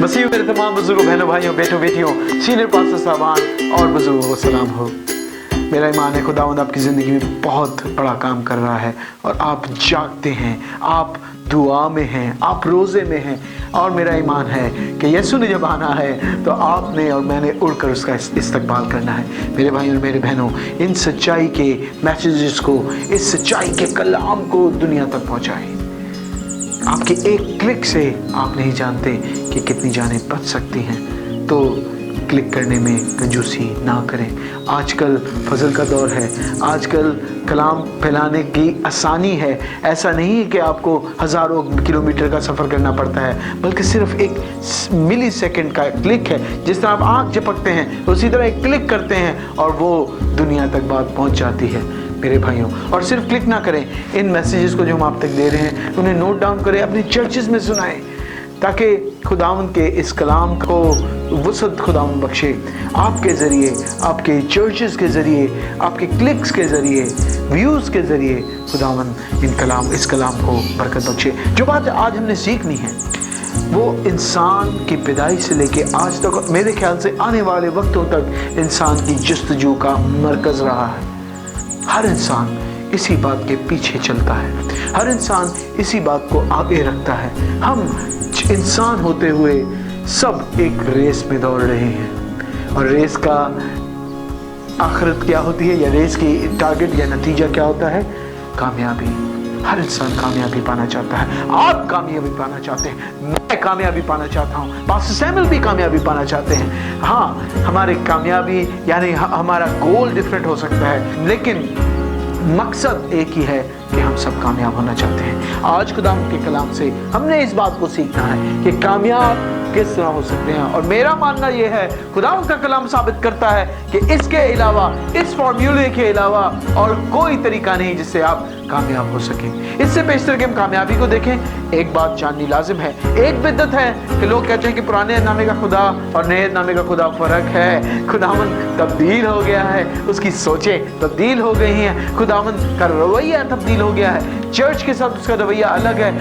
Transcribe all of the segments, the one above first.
मसीह मेरे तमाम बुजुर्गों, बहनों, भाइयों, बेटों, बेटियों, सीनियर पास्टर साहबान और बुजुर्गों को सलाम हो। मेरा ईमान है खुदावंद आपकी ज़िंदगी में बहुत बड़ा काम कर रहा है और आप जागते हैं, आप दुआ में हैं, आप रोज़े में हैं। और मेरा ईमान है कि यीशु ने जब आना है तो आपने और मैंने उड़कर उसका इस्तकबाल करना है। मेरे भाइयों और मेरे बहनों, इन सच्चाई के मैसेजेस को, इस सच्चाई के कलाम को दुनिया तक पहुँचाएं। आपके एक क्लिक से आप नहीं जानते कि कितनी जानें बच सकती हैं, तो क्लिक करने में कंजूसी ना करें। आजकल फजल का दौर है, आजकल कलाम फैलाने की आसानी है। ऐसा नहीं है कि आपको हज़ारों किलोमीटर का सफ़र करना पड़ता है, बल्कि सिर्फ एक मिली सेकेंड का क्लिक है। जिस तरह आप आँख झपकते हैं उसी तरह एक क्लिक करते हैं और वो दुनिया तक बात पहुँच जाती है। मेरे भाइयों, और सिर्फ क्लिक ना करें, इन मैसेजेस को जो हम आप तक दे रहे हैं उन्हें नोट डाउन करें, अपनी चर्चेस में सुनाएं, ताकि खुदावंद के इस कलाम को वसअत खुदावंद बख्शे। आपके ज़रिए, आपके चर्चेस के ज़रिए, आपके क्लिक्स के ज़रिए, व्यूज़ के ज़रिए खुदावंद इस कलाम को बरकत बख्शे। जो बात आज हमने सीखनी है वो इंसान की पैदाइश से लेके आज तक, मेरे ख्याल से आने वाले वक्तों तक इंसान की जस्तजू का मरकज़ रहा है। हर इंसान इसी बात के पीछे चलता है, हर इंसान इसी बात को आगे रखता है। हम इंसान होते हुए सब एक रेस में दौड़ रहे हैं, और रेस का आखिरत क्या होती है, या रेस की टारगेट या नतीजा क्या होता है? कामयाबी। हर इंसान कामयाबी पाना चाहता है। आप कामयाबी पाना चाहते हैं, मैं कामयाबी पाना चाहता हूँ, पास्टर सैमुअल भी कामयाबी पाना चाहते हैं। हाँ, हमारे कामयाबी यानी हमारा गोल डिफरेंट हो सकता है, लेकिन मकसद एक ही है कि हम सब कामयाब होना चाहते हैं। आज खुदावंद के कलाम से हमने इस बात को सीखना है कि कामयाब किस तरह हो सकते हैं। और मेरा मानना यह है, खुदावंद का कलाम साबित करता है कि इसके अलावा, इस फॉर्मूले के अलावा और कोई तरीका नहीं जिससे आप कामयाब हो सकें। इससे पेशतर कि हम कामयाबी को देखें, एक बात जाननी लाजिम है। एक बिद्दत है कि लोग कहते हैं कि पुराने नामे का खुदा और नए नामे का खुदा फर्क है। खुदावंद तब्दील हो गया है, उसकी सोचें तब्दील हो गई हैं, खुदावंद का रवैया तब्दील हो गया है। चर्च के साथ उसका रवैया अलग है,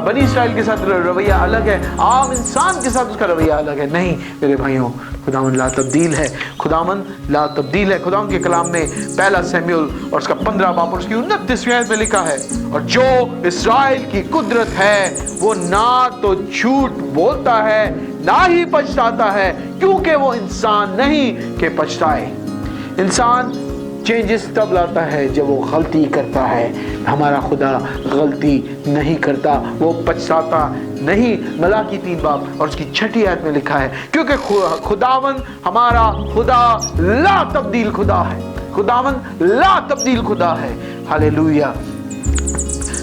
बनी इसराइल के साथ रवैया अलग है, आम इंसान के साथ उसका रवैया अलग है। नहीं मेरे भाइयों, खुदावंद ला तब्दील है, खुदावंद ला तब्दील है। खुदावंद के कलाम में पहला सैमुएल और उसका 15 बाब और उसकी 29वीं आयत में लिखा है, और जो इस्राएल की कुदरत है वो ना तो झूठ बोलता है ना ही पछताता है, क्योंकि वो इंसान नहीं कि पछताए। इंसान चेंजेस तब लाता है जब वो गलती करता है। हमारा खुदा गलती नहीं करता, वो पछताता नहीं। मलाकी 3 बाब और उसकी 6वीं आयत में लिखा है, क्योंकि खुदावंद हमारा खुदा ला तब्दील खुदा है। खुदावंद ला तब्दील खुदा है। हालेलुया।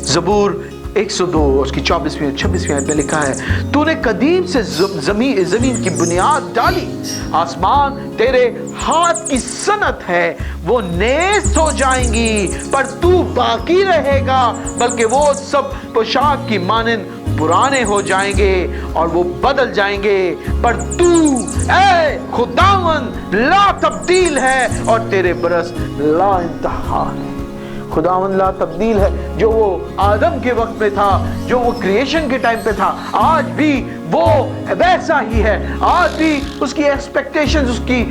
ज़बूर 102 उसकी 24वीं और 26वीं आयत में लिखा है, तूने कदीम से जमीन की बुनियाद डाली, आसमान तेरे हाथ की सनत है, वो नेस्त हो जाएंगी पर तू बाकी रहेगा, बल्कि वो सब पोशाक की मानंद पुराने हो जाएंगे और वो बदल जाएंगे, पर तू ऐ खुदावंद ला तब्दील है और तेरे बरस ला इंतहा है। खुदावंद ला तब्दील है। जो वो आदम के वक्त में था, जो वो क्रिएशन के टाइम पे था, आज भी वो वैसा ही है। आज भी उसकी एक्सपेक्टेशंस, उसकी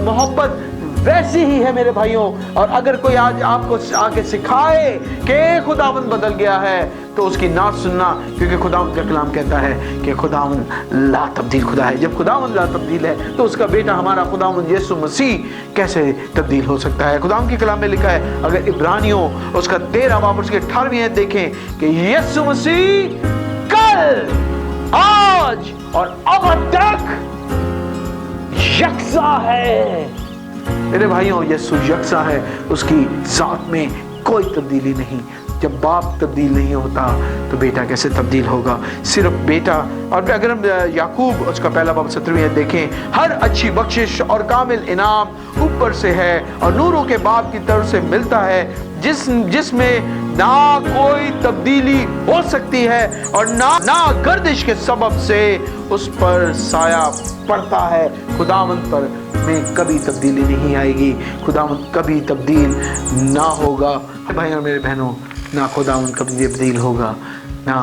मोहब्बत वैसी ही है मेरे भाइयों। और अगर कोई आज आपको आके सिखाए कि खुदावंद बदल गया है तो उसकी ना सुनना, क्योंकि खुदावंद का कलाम कहता है कि खुदावंद ला तब्दील खुदा है। जब खुदावंद ला तब्दील है तो उसका बेटा हमारा खुदावंद यीशु मसीह कैसे तब्दील हो सकता है? खुदावंद के कलाम में लिखा है, अगर इब्रानियों उसका 13 बाब उसके 18वीं आयत देखें कि यीशु मसीह कल, आज और अब तक यकसा है। मेरे भाइयों, यीशु यकसा है, उसकी जात में कोई तब्दीली नहीं। जब बाप तब्दील नहीं होता तो बेटा कैसे तब्दील होगा? सिर्फ बेटा। और अगर हम याकूब उसका 1 बाब 17वीं आयत देखें, हर अच्छी बख्शिश और कामिल इनाम ऊपर से है और नूरों के बाप की तरफ से मिलता है, जिसमें ना कोई तब्दीली हो सकती है और ना गर्दिश के सबब से उस पर साया पड़ता है। खुदावंद पर में कभी तब्दीली नहीं आएगी, खुदावंद कभी तब्दील ना होगा। भाई और मेरे बहनों, ना खुदावंद कभी तब्दील होगा, ना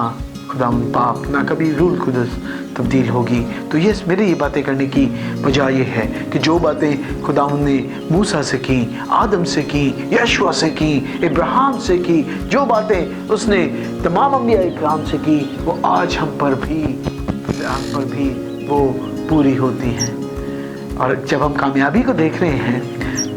खुदावंद बाप, ना कभी रूह कुदस तब्दील होगी। तो ये मेरे ये बातें करने की वजह ये है कि जो बातें खुदावंद ने मूसा से की, आदम से की, यशुआ से की, इब्राहिम से की, जो बातें उसने तमाम अंबिया इकराम से की, वो आज हम पर भी वो पूरी होती हैं। और जब हम कामयाबी को देख रहे हैं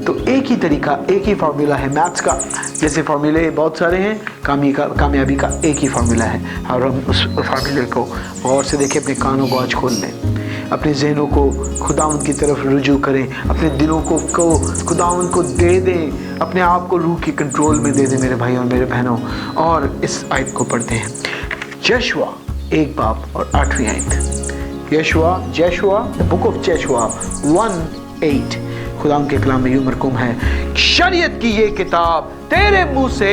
तो एक ही तरीका, एक ही फार्मूला है मैथ्स का। जैसे फार्मूले बहुत सारे हैं, कामयाबी का एक ही फार्मूला है। और हम उस फार्मूले को गौर से देखें, अपने कानों को आज खोल लें, अपने जहनों को खुदावंद की तरफ रुजू करें, अपने दिलों को खुदावंद को दे दें, अपने आप को रूह के कंट्रोल में दे दें मेरे भाई और मेरे बहनों। और इस आयत को पढ़ते हैं, यशुआ 1 बाब और 8वीं आयत। यशुआ द बुक ऑफ यशुआ 1:8 खुदा के कलाम में यूं मरकूम है, शरीयत की ये किताब तेरे मुंह से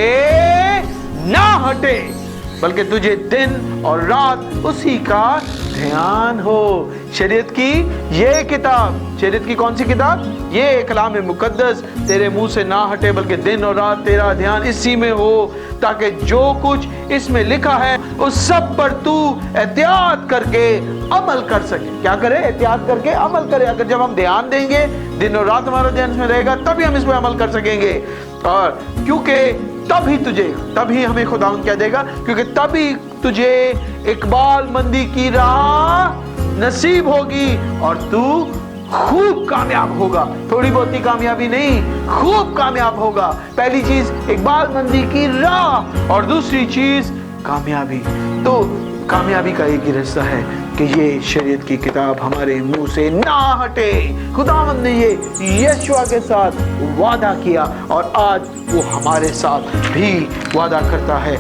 ना हटे, बल्कि तुझे दिन और रात उसी का ध्यान हो। शरीयत की ये किताब, शरीयत की कौन सी किताब? ये कलाम मुकद्दस तेरे मुंह से ना हटे, बल्कि दिन और रात तेरा ध्यान इसी में हो, ताकि जो कुछ इसमें लिखा है उस सब पर तू एहतियात करके अमल कर सके। क्या करे? एहतियात करके अमल करे। अगर जब हम ध्यान देंगे, दिन और रात हमारा ध्यान इसमें रहेगा, तभी हम इसमें अमल कर सकेंगे। और क्योंकि तभी हमें खुदावंद क्या देगा, क्योंकि तभी तुझे इकबाल मंदी की राह नसीब होगी और तू खूब कामयाब होगा। थोड़ी बहुत ही कामयाबी नहीं, खूब कामयाब होगा। पहली चीज इकबाल मंदी की राह, और दूसरी चीज कामयाबी। तो कामयाबी का एक ही रास्ता है कि ये शरीयत की किताब हमारे मुंह से ना हटे। खुदावंद ने ये यशुआ के साथ वादा किया और आज वो हमारे साथ भी वादा करता है।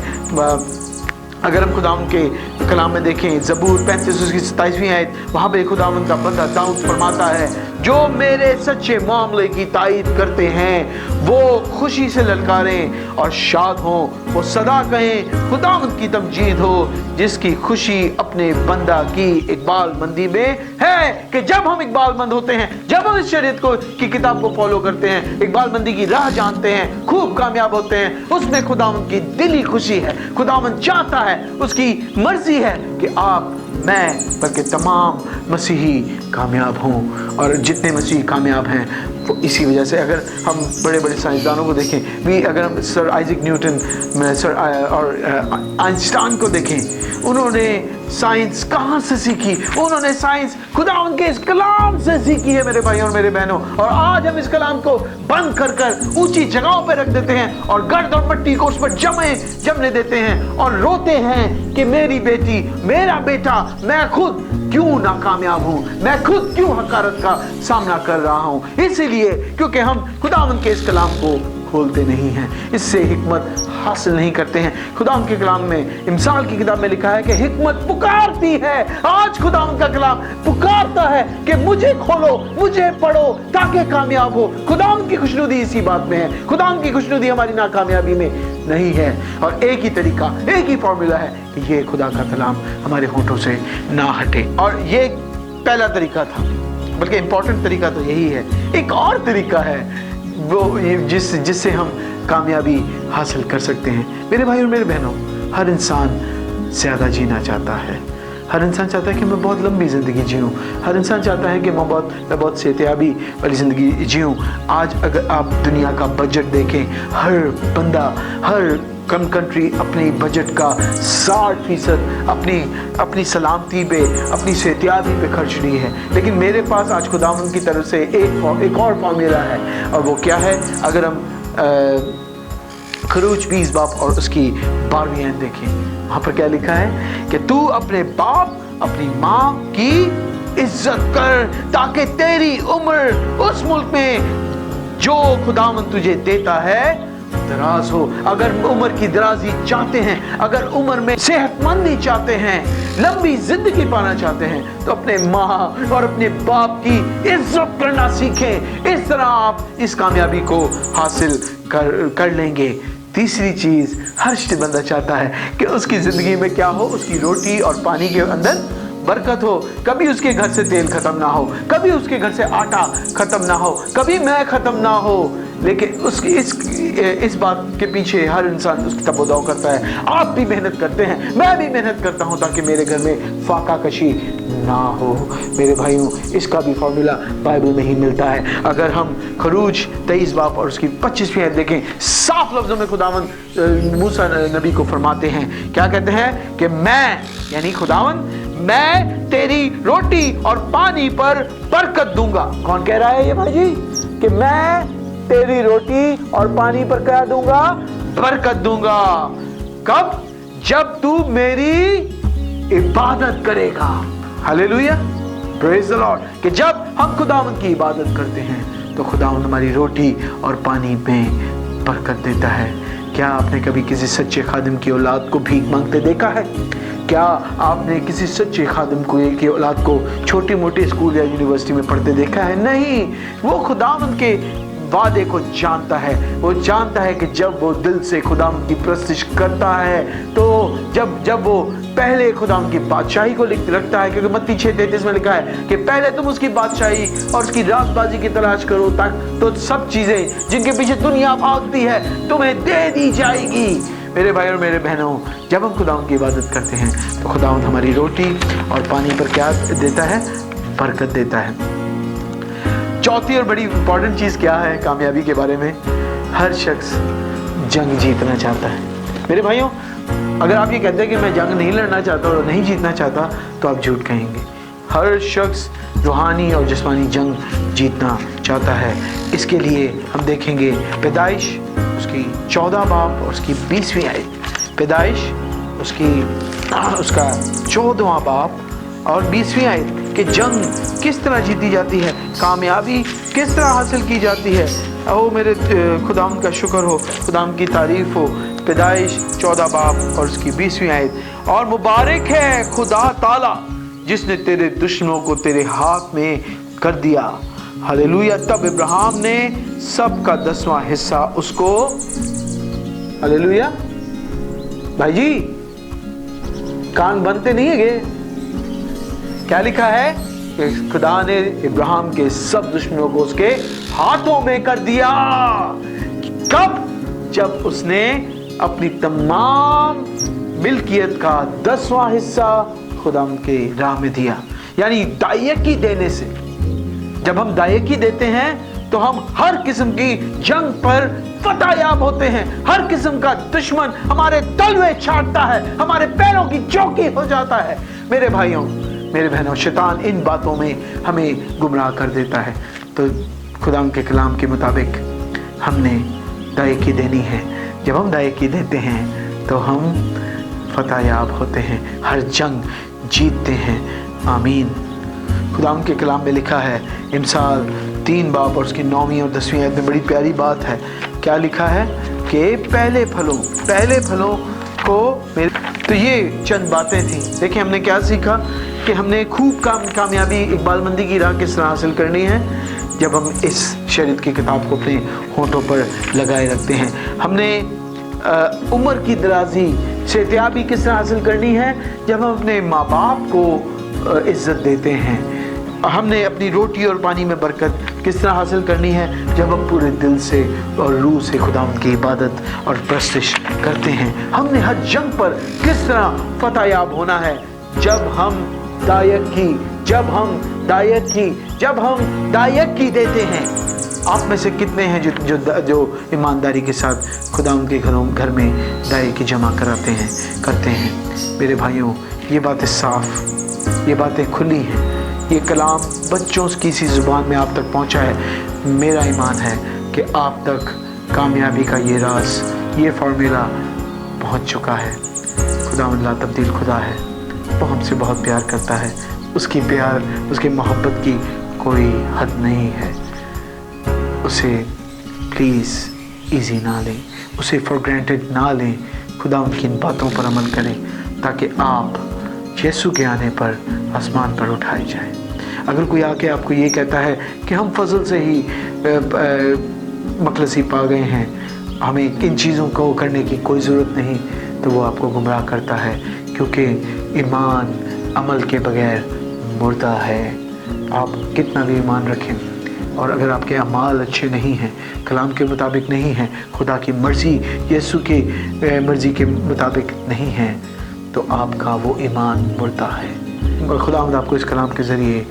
अगर हम खुदावंद के कलाम में देखें, ज़बूर 35 उसकी 27वीं आयत, वहाँ पे खुदावंद का बंदा दाऊद फरमाता है, जो मेरे सच्चे मामले की तायीद करते हैं वो खुशी से ललकारें और शाद हों, वो सदा कहें खुदावंद की तमजीद हो, जिसकी खुशी अपने बंदा की इकबाल मंदी में है। कि जब हम इकबाल मंद होते हैं, जब हम इस शरीयत की किताब को फॉलो करते हैं, इकबाल मंदी की राह जानते हैं, खूब कामयाब होते हैं, उसमें खुदावंद की दिली खुशी है। खुदावंद चाहता है, उसकी मर्जी है कि आप, मैं, बल्कि तमाम मसीही कामयाब हों। और जितने मसीही कामयाब हैं वो इसी वजह से, अगर हम बड़े बड़े साइंसदानों को देखें भी, अगर हम सर आइजैक न्यूटन और आइंस्टाइन को देखें, उन्होंने साइंस कहाँ से सीखी? उन्होंने साइंस खुदावंद के इस कलाम से सीखी है मेरे भाई और मेरे बहनों। और आज हम इस कलाम को बंद कर ऊंची जगहों पर रख देते हैं और गर्द और मिट्टी को उस पर जमने देते हैं और रोते हैं कि मेरी बेटी, मेरा बेटा, मैं खुद क्यों नाकामयाब हूँ, मैं खुद क्यों हकारत का सामना कर रहा हूँ। इसीलिए क्योंकि हम खुदावंद के इस कलाम को खोलते नहीं हैं, इससे हिकमत हासिल नहीं करते हैं। खुदावंद के कलाम में, इमसाल की किताब में लिखा है कि हिकमत पुकारती है। आज खुदावंद का कलाम पुकारता है कि मुझे खोलो, मुझे पढ़ो, ताकि कामयाब हो। खुदावंद की खुशनुदी इसी बात में है। खुदावंद की खुशनुदी हमारी नाकामयाबी में नहीं है। और एक ही तरीका, एक ही फॉर्मूला है कि ये खुदा का कलाम हमारे होठों से ना हटे। और ये पहला तरीका था, बल्कि इंपॉर्टेंट तरीका तो यही है। एक और तरीका है वो जिससे हम कामयाबी हासिल कर सकते हैं। मेरे भाई और मेरे बहनों, हर इंसान ज़्यादा जीना चाहता है। हर इंसान चाहता है कि मैं बहुत लंबी ज़िंदगी जीऊँ। हर इंसान चाहता है कि मैं बहुत सेहतियाबी वाली ज़िंदगी जीऊँ। आज अगर आप दुनिया का बजट देखें, हर बंदा, हर कंट्री अपनी बजट का 60% अपनी सलामती पे, अपनी सेहतियाबी पे खर्च रही है। लेकिन मेरे पास आज खुदावंद की तरफ से एक और फॉर्मूला है, और वो क्या है? अगर हम खरूज 20 बाब और उसकी 12वीं आयत देखें, वहाँ पर क्या लिखा है कि तू अपने बाप, अपनी माँ की इज्जत कर, ताकि तेरी उम्र उस मुल्क में जो खुदावंद तुझे देता है दराज हो। अगर उम्र की दराजी चाहते हैं, अगर उम्र में सेहतमंदी चाहते हैं, लंबी जिंदगी पाना चाहते हैं, तो अपने माँ और अपने बाप की इज्जत करना सीखें। इस तरह आप इस कामयाबी को हासिल कर लेंगे। तीसरी चीज, हर बंदा चाहता है कि उसकी जिंदगी में क्या हो? उसकी रोटी और पानी के अंदर बरकत हो। कभी उसके घर से तेल खत्म ना हो, कभी उसके घर से आटा खत्म ना हो, कभी मैं खत्म ना हो। लेकिन उसकी इस बात के पीछे हर इंसान उसकी तबोदाव करता है। आप भी मेहनत करते हैं, मैं भी मेहनत करता हूं, ताकि मेरे घर में फाका कशी ना हो। मेरे भाइयों, इसका भी फॉर्मूला बाइबल में ही मिलता है। अगर हम खरूज 23 बाब और उसकी 25वीं आयत देखें, साफ लफ्जों में खुदावंद मूसा नबी को फरमाते हैं, क्या कहते हैं कि मैं यानी खुदावंद मैं तेरी रोटी और पानी पर बरकत दूंगा। कौन कह रहा है ये भाई जी कि मैं तेरी रोटी और पानी पर क्या दूंगा? बरकत दूंगा। कब? जब तू मेरी इबादत करेगा। Hallelujah, praise the Lord. कि जब हम खुदावंद की इबादत करते हैं तो खुदावंद हमारी रोटी और पानी में बरकत देता है। क्या आपने कभी किसी सच्चे खादिम की औलाद को भीख मांगते देखा है? क्या आपने किसी सच्चे खादिम की औलाद को छोटी मोटी स्कूल या यूनिवर्सिटी में पढ़ते देखा है? नहीं। वो खुदावंद के वादे को जानता है। वो जानता है कि जब वो दिल से खुदावंद की प्रस्तिश करता है, तो जब वो पहले खुदावंद की बादशाही को रखता है, क्योंकि मत्ती 6:33 में लिखा है कि पहले तुम उसकी बादशाही और उसकी रास्तबाजी की तलाश करो, तो सब चीजें जिनके पीछे दुनिया भागती है तुम्हें दे दी जाएगी। मेरे भाई और मेरे बहनों, जब हम खुदावंद की इबादत करते हैं तो खुदावंद हमारी रोटी और पानी पर क्या देता है? बरकत देता है। चौथी और बड़ी इंपॉर्टेंट चीज क्या है कामयाबी के बारे में? हर शख्स जंग जीतना चाहता है। मेरे भाइयों, अगर आप ये कहते हैं कि मैं जंग नहीं लड़ना चाहता और नहीं जीतना चाहता, तो आप झूठ कहेंगे। हर शख्स रूहानी और जिस्मानी जंग जीतना चाहता है। इसके लिए हम देखेंगे पैदाइश उसकी 14 बाब और उसकी 20वीं आयत। पैदाइश उसका 14वां बाब और 20वीं आयत कि जंग किस तरह जीती जाती है, कामयाबी किस तरह हासिल की जाती है। ओ मेरे खुदावंद का शुक्र हो, खुदावंद की तारीफ हो। पैदाइश 14 बाब और उसकी 20वीं आयत। और मुबारक है खुदा ताला जिसने तेरे दुश्मनों को तेरे हाथ में कर दिया। हालेलुया। तब इब्राहिम ने सबका 10वां हिस्सा उसको, हालेलुया। भाई जी, कान बनते नहीं है गे? क्या लिखा है कि खुदा ने इब्राहिम के सब दुश्मनों को उसके हाथों में कर दिया। कब? जब उसने अपनी तमाम मिल्कियत का 10वां हिस्सा खुदा के राह में दिया। यानी दायकी देने से, जब हम दायकी देते हैं तो हम हर किस्म की जंग पर फतहयाब होते हैं। हर किस्म का दुश्मन हमारे तलवे छाटता है, हमारे पैरों की चौकी हो जाता है। मेरे भाइयों, मेरे बहनों, शैतान इन बातों में हमें गुमराह कर देता है। तो खुदा के कलाम के मुताबिक हमने दायकी देनी है। जब हम दायकी देते हैं तो हम फतहयाब होते हैं, हर जंग जीतते हैं। आमीन। खुदा के कलाम में लिखा है, इमसाल 3 बाब और उसकी 9वीं और 10वीं आयत में बड़ी प्यारी बात है। क्या लिखा है कि पहले फलों को मेरे। तो ये चंद बातें थी। देखिए हमने क्या सीखा कि हमने खूब कामयाबी इकबालमंदी की राह किस तरह हासिल करनी है जब हम इस शरीयत की किताब को अपने होंठों पर लगाए रखते हैं। हमने उम्र की दराजी सेहतियाबी किस तरह हासिल करनी है जब हम अपने माँ बाप को इज्जत देते हैं। हमने अपनी रोटी और पानी में बरकत किस तरह हासिल करनी है जब हम पूरे दिल से और रूह से खुदावंद की इबादत और प्रस्तिश करते हैं। हमने हर जंग पर किस तरह फतहयाब होना है जब हम दायकी देते हैं। आप में से कितने हैं जो ईमानदारी के साथ खुदावंद के घर में दायकी जमा करते हैं? मेरे भाइयों, ये बातें साफ, ये बातें खुली हैं। ये कलाम बच्चों की सी ज़ुबान में आप तक पहुंचा है। मेरा ईमान है कि आप तक कामयाबी का ये राज, ये फार्मूला पहुंच चुका है। खुदावंद ला तब्दील खुदा है, वो हमसे बहुत प्यार करता है। उसकी प्यार, उसकी मोहब्बत की कोई हद नहीं है। उसे प्लीज़ ईजी ना लें, उसे फॉर ग्रांटेड ना लें। खुदावंद की इन बातों पर अमल करें ताकि आप यीशु के आने पर आसमान पर उठाए जाएं। अगर कोई आके आपको ये कहता है कि हम फजल से ही मखलसी पा गए हैं, हमें किन चीज़ों को करने की कोई ज़रूरत नहीं, तो वो आपको गुमराह करता है, क्योंकि ईमान अमल के बगैर मुर्दा है। आप कितना भी ईमान रखें और अगर आपके अमाल अच्छे नहीं हैं, कलाम के मुताबिक नहीं हैं, खुदा की मर्ज़ी, यीशु की मर्ज़ी के मुताबिक नहीं हैं, तो आपका वो ईमान मुर्दा है। اور خداوند آپ کو اس کلام کے ذریعے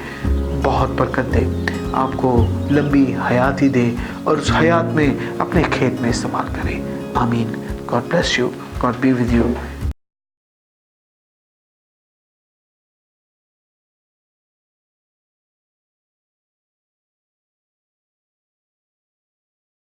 بہت برکت دے، آپ کو لمبی حیاتی دے اور اس حیات میں اپنے کھیت میں استعمال کرے. آمین. God bless you. God be with you.